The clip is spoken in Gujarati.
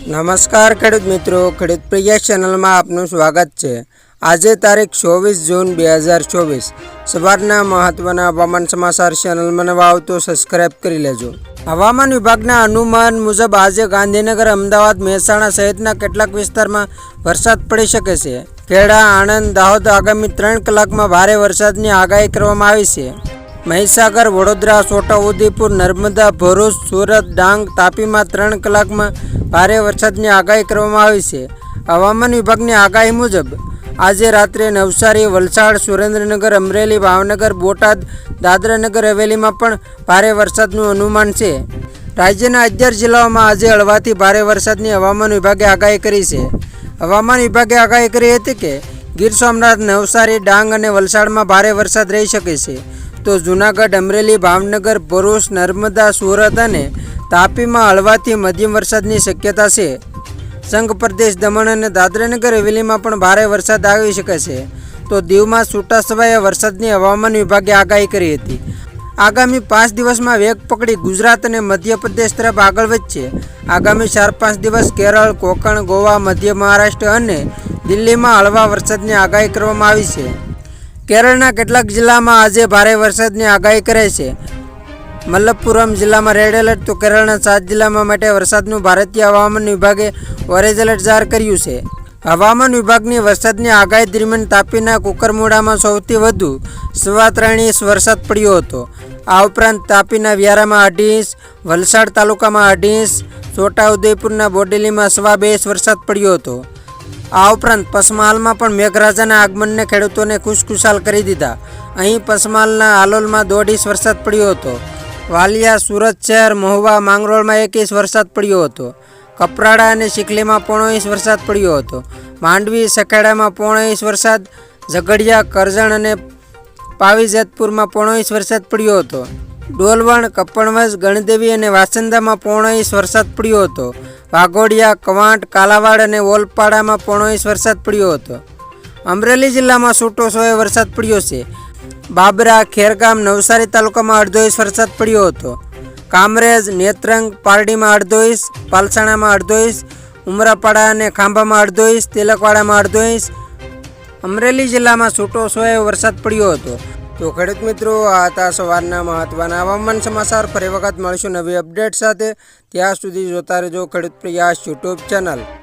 નમસ્કાર ખેડૂત મિત્રો, ખેડૂત પ્રિય ચેનલમાં આપનું સ્વાગત છે। આજે તારીખ 24 જૂન 2024 સવારના મહત્વના હવામાન સમાચાર ચેનલમાં નવા આવો તો સબસ્ક્રાઇબ કરી લેજો। હવામાન વિભાગના અનુમાન મુજબ આજે ગાંધીનગર, અમદાવાદ, મહેસાણા સહિતના કેટલાક વિસ્તારમાં વરસાદ પડી શકે છે। ખેડા, આણંદ, દાહોદ આગામી 3 કલાકમાં ભારે વરસાદની આગાહી કરવામાં આવી છે। મહીસાગર, વડોદરા, છોટાઉદેપુર, નર્મદા, ભરૂચ, સુરત, ડાંગ, તાપીમાં 3 કલાકમાં ભારે વરસાદની આગાહી કરવામાં આવી છે। હવામાન વિભાગની આગાહી મુજબ આજે રાત્રે નવસારી, વલસાડ, સુરેન્દ્રનગર, અમરેલી, ભાવનગર, બોટાદ, દાદરાનગર હવેલીમાં પણ ભારે વરસાદનું અનુમાન છે। રાજ્યના 11 જિલ્લાઓમાં આજે હળવાથી ભારે વરસાદની હવામાન વિભાગે આગાહી કરી છે। હવામાન વિભાગે આગાહી કરી હતી કે ગીર સોમનાથ, નવસારી, ડાંગ અને વલસાડમાં ભારે વરસાદ રહી શકે છે, તો જૂનાગઢ, અમરેલી, ભાવનગર, ભરૂચ, નર્મદા, સુરત અને તાપીમાં હળવાથી મધ્યમ વરસાદની શક્યતા છે। સંઘ પ્રદેશ, દમણ અને દાદરાનગર હવેલીમાં પણ ભારે વરસાદ આવી શકે છે, તો દીવમાં છૂટાછવાયા વરસાદની હવામાન વિભાગે આગાહી કરી હતી। આગામી 5 દિવસમાં વેગ પકડી ગુજરાત અને મધ્યપ્રદેશ તરફ આગળ વધશે। આગામી 4-5 દિવસ કેરળ, કોંકણ, ગોવા, મધ્ય મહારાષ્ટ્ર અને દિલ્હીમાં હળવા વરસાદની આગાહી કરવામાં આવી છે। કેરળના કેટલાક જિલ્લામાં આજે ભારે વરસાદની આગાહી કરે છે। મલપ્પુરમ જિલ્લામાં રેડ એલર્ટ, તો કેરળના 7 જિલ્લામાં માટે વરસાદનું ભારતીય હવામાન વિભાગે ઓરેન્જ એલર્ટ જાહેર કર્યું છે। હવામાન વિભાગની વરસાદની આગાહી દરમિયાન તાપીના કુકરમુડામાં સૌથી વધુ 3.25 ઇંચ વરસાદ પડ્યો હતો। આ ઉપરાંત તાપીના વ્યારામાં 2.5 ઇંચ, વલસાડ તાલુકામાં 2.5 ઇંચ, છોટાઉદેપુરના બોડેલીમાં 2.25 ઇંચ વરસાદ પડ્યો હતો। આ ઉપરાંત પંચમહાલમાં પણ મેઘરાજાના આગમનને ખેડૂતોને ખુશખુશાલ કરી દીધા। અહીં પંચમહાલના હાલોલમાં 1.5 ઇંચ વરસાદ પડ્યો હતો। વાલિયા, સુરત શહેર, મહુવા, માંગરોળમાં 1 ઇંચ વરસાદ પડ્યો હતો। કપરાડા અને ચીખલીમાં 0.5 ઇંચ વરસાદ પડ્યો હતો। માંડવી, સખેડામાં 0.5 ઇંચ વરસાદ, ઝઘડિયા, કરજણ અને પાવીજેતપુરમાં 0.5 ઇંચ વરસાદ પડ્યો હતો। ડોલવણ, કપણવજ, ગણદેવી અને વાસંદામાં 0.5 ઇંચ વરસાદ પડ્યો હતો। વાઘોડિયા, કવાંટ, કાલાવાડ અને ઓલપાડામાં 0.5 ઇંચ વરસાદ પડ્યો હતો। અમરેલી જિલ્લામાં છૂટોછવાયો વરસાદ પડ્યો છે। બાબરા, ખેરગામ, નવસારી તાલુકામાં 1/2 ઇંચ વરસાદ પડ્યો હતો। કામરેજ, નેત્રંગ, પારડીમાં 1/2 ઇંચ, પાલસાણામાં 1/2 ઇંચ, ઉમરાપાડા અને ખાંભામાં 1/2 ઇંચ, તિલકવાડામાં 1/2 ઇંચ, અમરેલી જિલ્લામાં છૂટોછવાયો વરસાદ પડ્યો હતો। તો ખેડૂત મિત્રો, આ હતા સવારના મહત્વના હવામાન સમાચાર। ફરી વખત મળીશું નવી અપડેટ સાથે। ત્યાં સુધી જોતા રહેજો ખેડૂત પ્રિય યુટ્યુબ ચેનલ।